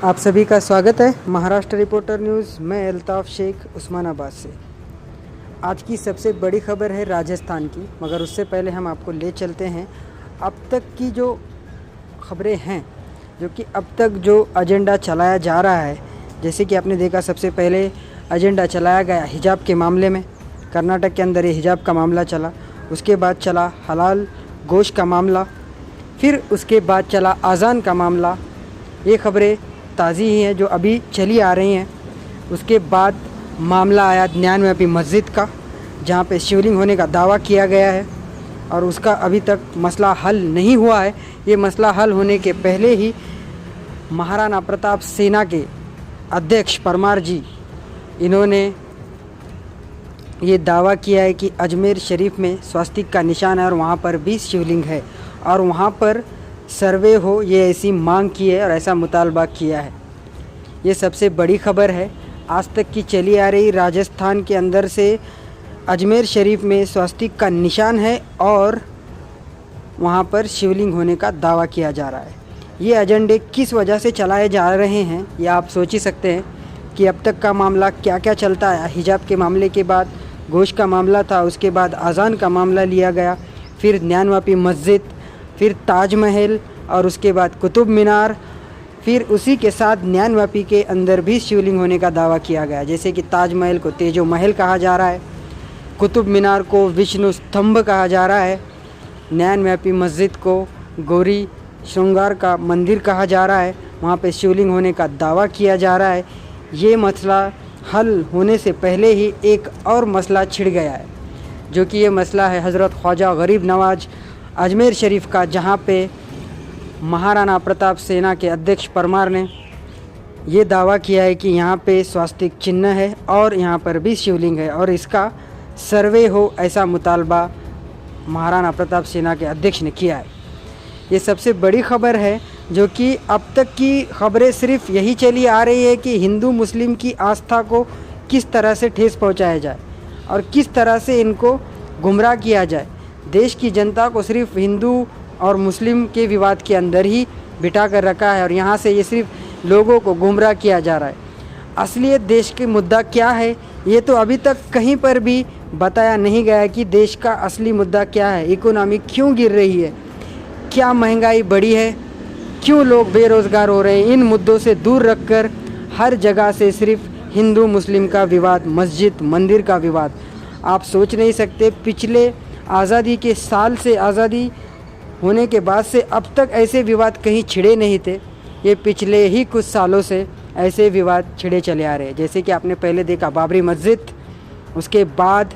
आप सभी का स्वागत है महाराष्ट्र रिपोर्टर न्यूज़। मैं अल्ताफ़ शेख उस्मानाबाद से। आज की सबसे बड़ी खबर है राजस्थान की, मगर उससे पहले हम आपको ले चलते हैं अब तक की जो खबरें हैं, जो कि अब तक जो एजेंडा चलाया जा रहा है। जैसे कि आपने देखा, सबसे पहले एजेंडा चलाया गया हिजाब के मामले में। कर्नाटक के अंदर ये हिजाब का मामला चला। उसके बाद चला हलाल गोश्त का मामला, फिर उसके बाद चला अज़ान का मामला। ये खबरें ताज़ी ही हैं जो अभी चली आ रही हैं। उसके बाद मामला आया 99वीं मस्जिद का, जहाँ पे शिवलिंग होने का दावा किया गया है और उसका अभी तक मसला हल नहीं हुआ है। ये मसला हल होने के पहले ही महाराणा प्रताप सेना के अध्यक्ष परमार जी, इन्होंने ये दावा किया है कि अजमेर शरीफ में स्वास्तिक का निशान है और वहाँ पर भी शिवलिंग है और वहाँ पर सर्वे हो, ये ऐसी मांग की है और ऐसा मुतालबा किया है। ये सबसे बड़ी खबर है आज तक की चली आ रही। राजस्थान के अंदर से अजमेर शरीफ में स्वास्तिक का निशान है और वहाँ पर शिवलिंग होने का दावा किया जा रहा है। ये एजेंडे किस वजह से चलाए जा रहे हैं, ये आप सोच ही सकते हैं कि अब तक का मामला क्या क्या चलता है। हिजाब के मामले के बाद गोश्त का मामला था, उसके बाद अज़ान का मामला लिया गया, फिर 99वीं मस्जिद, फिर ताजमहल और उसके बाद कुतुब मीनार, फिर उसी के साथ 99वीं के अंदर भी शिवलिंग होने का दावा किया गया। जैसे कि ताजमहल को तेजो महल कहा जा रहा है, कुतुब मीनार को विष्णु स्तंभ कहा जा रहा है, 99वीं मस्जिद को गौरी श्रृंगार का मंदिर कहा जा रहा है, वहाँ पे शिवलिंग होने का दावा किया जा रहा है। ये मसला हल होने से पहले ही एक और मसला छिड़ गया है, जो कि ये मसला है हज़रत ख्वाजा गरीब नवाज अजमेर शरीफ का, जहाँ पे महाराणा प्रताप सेना के अध्यक्ष परमार ने ये दावा किया है कि यहाँ पे स्वास्तिक चिन्ह है और यहाँ पर भी शिवलिंग है और इसका सर्वे हो, ऐसा मुतालबा महाराणा प्रताप सेना के अध्यक्ष ने किया है। ये सबसे बड़ी खबर है, जो कि अब तक की खबरें सिर्फ यही चली आ रही है कि हिंदू मुस्लिम की आस्था को किस तरह से ठेस पहुँचाया जाए और किस तरह से इनको गुमराह किया जाए। देश की जनता को सिर्फ हिंदू और मुस्लिम के विवाद के अंदर ही बिठा कर रखा है और यहाँ से ये सिर्फ लोगों को गुमराह किया जा रहा है। असलियत देश के मुद्दा क्या है, ये तो अभी तक कहीं पर भी बताया नहीं गया कि देश का असली मुद्दा क्या है। इकोनॉमी क्यों गिर रही है, क्या महंगाई बढ़ी है, क्यों लोग बेरोज़गार हो रहे हैं। इन मुद्दों से दूर रखकर हर जगह से सिर्फ हिंदू मुस्लिम का विवाद, मस्जिद मंदिर का विवाद। आप सोच नहीं सकते, पिछले आज़ादी के साल से, आज़ादी होने के बाद से अब तक ऐसे विवाद कहीं छिड़े नहीं थे। ये पिछले ही कुछ सालों से ऐसे विवाद छिड़े चले आ रहे हैं। जैसे कि आपने पहले देखा बाबरी मस्जिद, उसके बाद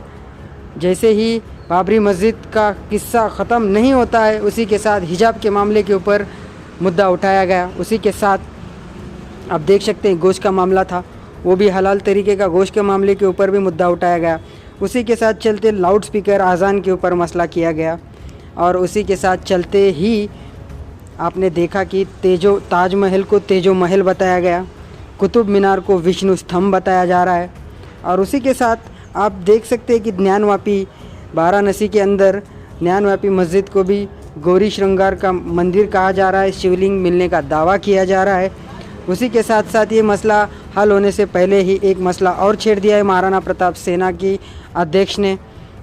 जैसे ही बाबरी मस्जिद का किस्सा ख़त्म नहीं होता है, उसी के साथ हिजाब के मामले के ऊपर मुद्दा उठाया गया। उसी के साथ आप देख सकते हैं गोश्त का मामला था, वो भी हलाल तरीके का गोश्त के मामले के ऊपर भी मुद्दा उठाया गया। उसी के साथ चलते लाउड स्पीकर अज़ान के ऊपर मसला किया गया और उसी के साथ चलते ही आपने देखा कि ताजमहल को तेजो महल बताया गया, कुतुब मीनार को विष्णु स्तंभ बताया जा रहा है। और उसी के साथ आप देख सकते हैं कि 99वीं वाराणसी के अंदर 99वीं मस्जिद को भी गौरी श्रृंगार का मंदिर कहा जा रहा है, शिवलिंग मिलने का दावा किया जा रहा है। उसी के साथ साथ ये मसला हल होने से पहले ही एक मसला और छेड़ दिया है महाराणा प्रताप सेना की अध्यक्ष ने,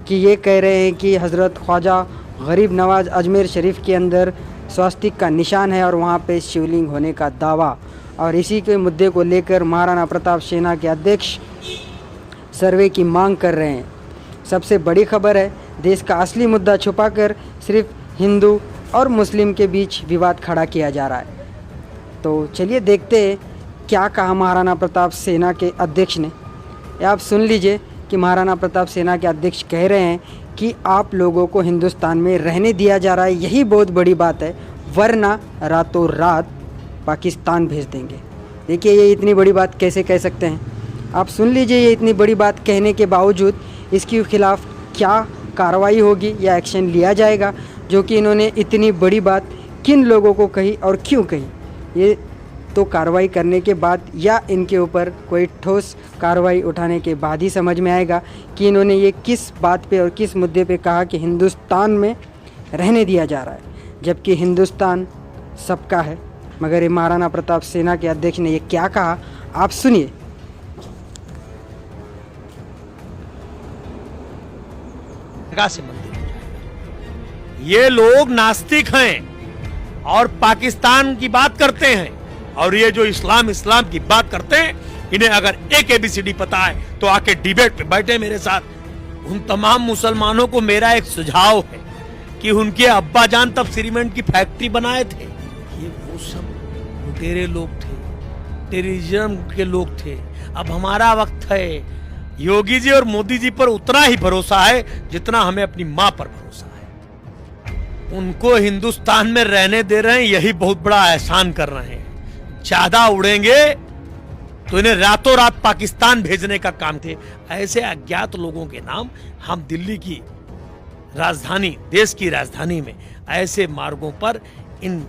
कि ये कह रहे हैं कि हज़रत ख्वाजा गरीब नवाज अजमेर शरीफ के अंदर स्वास्तिक का निशान है और वहाँ पे शिवलिंग होने का दावा। और इसी के मुद्दे को लेकर महाराणा प्रताप सेना के अध्यक्ष सर्वे की मांग कर रहे हैं। सबसे बड़ी खबर है, देश का असली मुद्दा छुपाकर सिर्फ हिंदू और मुस्लिम के बीच विवाद खड़ा किया जा रहा है। तो चलिए देखते हैं क्या कहा महाराणा प्रताप सेना के अध्यक्ष ने। आप सुन लीजिए कि महाराणा प्रताप सेना के अध्यक्ष कह रहे हैं कि आप लोगों को हिंदुस्तान में रहने दिया जा रहा है, यही बहुत बड़ी बात है, वरना रातों रात पाकिस्तान भेज देंगे। देखिए, ये इतनी बड़ी बात कैसे कह सकते हैं। आप सुन लीजिए, ये इतनी बड़ी बात कहने के बावजूद इसके खिलाफ़ क्या कार्रवाई होगी या एक्शन लिया जाएगा, जो कि इन्होंने इतनी बड़ी बात किन लोगों को कही और क्यों कही। ये तो कार्रवाई करने के बाद या इनके ऊपर कोई ठोस कार्रवाई उठाने के बाद ही समझ में आएगा कि इन्होंने ये किस बात पे और किस मुद्दे पे कहा कि हिंदुस्तान में रहने दिया जा रहा है, जबकि हिंदुस्तान सबका है, मगर ये महाराणा प्रताप सेना के अध्यक्ष ने ये क्या कहा, आप सुनिए। से मंदिर हो जाएगा। ये लोग नास्तिक हैं और पाकिस्तान की बात करते हैं, और ये जो इस्लाम की बात करते हैं, इन्हें अगर एक ABCD पता है तो आके डिबेट पे बैठे मेरे साथ। उन तमाम मुसलमानों को मेरा एक सुझाव है कि उनके अब्बा जान तब सीमेंट की फैक्ट्री बनाए थे। ये वो सब लुटेरे लोग थे, टेररिज्म के लोग थे। अब हमारा वक्त है। योगी जी और मोदी जी पर उतना ही भरोसा है जितना हमें अपनी मां पर भरोसा है। उनको हिंदुस्तान में रहने दे रहे हैं, यही बहुत बड़ा एहसान कर रहे हैं। ज्यादा उड़ेंगे तो इन्हें रातों रात पाकिस्तान भेजने का काम थे। ऐसे अज्ञात लोगों के नाम हम दिल्ली की राजधानी, देश की राजधानी में ऐसे मार्गों पर इन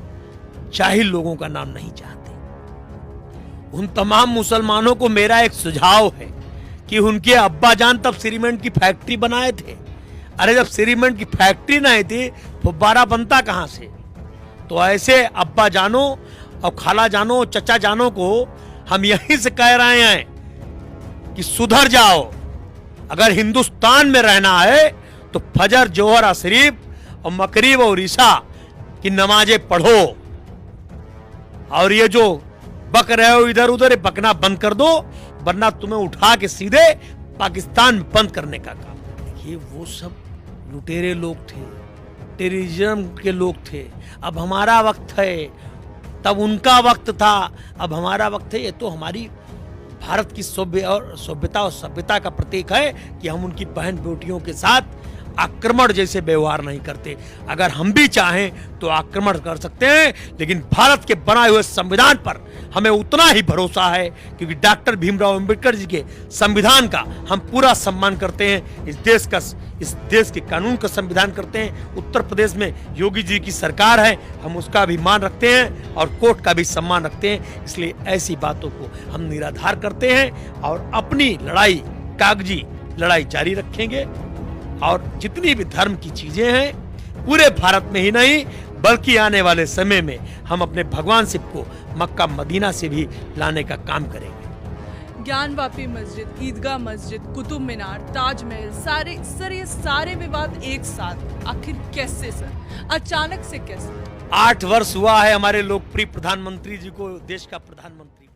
जाहिल लोगों का नाम नहीं चाहते। उन तमाम मुसलमानों को मेरा एक सुझाव है कि उनके अब्बा जान तब सीमेंट की फैक्ट्री बनाए थे। अरे जब सीमेंट की फैक्ट्री नहीं थी तो फुब्बारा बनता कहां से? तो ऐसे अब्बा जानो और खाला जानो, चचा जानो को हम यहीं से कह रहे हैं कि सुधर जाओ। अगर हिंदुस्तान में रहना है तो फजर, जोहर, अशरीफ और मकरीब और ईशा की नमाजें पढ़ो, और ये जो बक रहे हो इधर उधर, बकना बंद कर दो, वरना तुम्हें उठा के सीधे पाकिस्तान में बंद करने का काम। ये वो सब लुटेरे लोग थे, टेररिज्म के लोग थे। अब हमारा वक्त है, तब उनका वक्त था, अब हमारा वक्त है। ये तो हमारी भारत की सभ्यता और सभ्यता का प्रतीक है कि हम उनकी बहन बेटियों के साथ आक्रमण जैसे व्यवहार नहीं करते। अगर हम भी चाहें तो आक्रमण कर सकते हैं, लेकिन भारत के बनाए हुए संविधान पर हमें उतना ही भरोसा है, क्योंकि डॉक्टर भीमराव अंबेडकर जी के संविधान का हम पूरा सम्मान करते हैं। इस देश के कानून का संविधान करते हैं। उत्तर प्रदेश में योगी जी की सरकार है, हम उसका भी मान रखते हैं और कोर्ट का भी सम्मान रखते हैं। इसलिए ऐसी बातों को हम निराधार करते हैं और अपनी लड़ाई, कागजी लड़ाई जारी रखेंगे। और जितनी भी धर्म की चीजें हैं पूरे भारत में ही नहीं बल्कि आने वाले समय में हम अपने भगवान शिव को मक्का मदीना से भी लाने का काम करेंगे। ज्ञानवापी मस्जिद, ईदगाह मस्जिद, कुतुब मीनार, ताजमहल, ये सारे विवाद एक साथ आखिर कैसे सर? अचानक से कैसे? 8 वर्ष हुआ है हमारे लोकप्रिय प्रधानमंत्री जी को देश का प्रधानमंत्री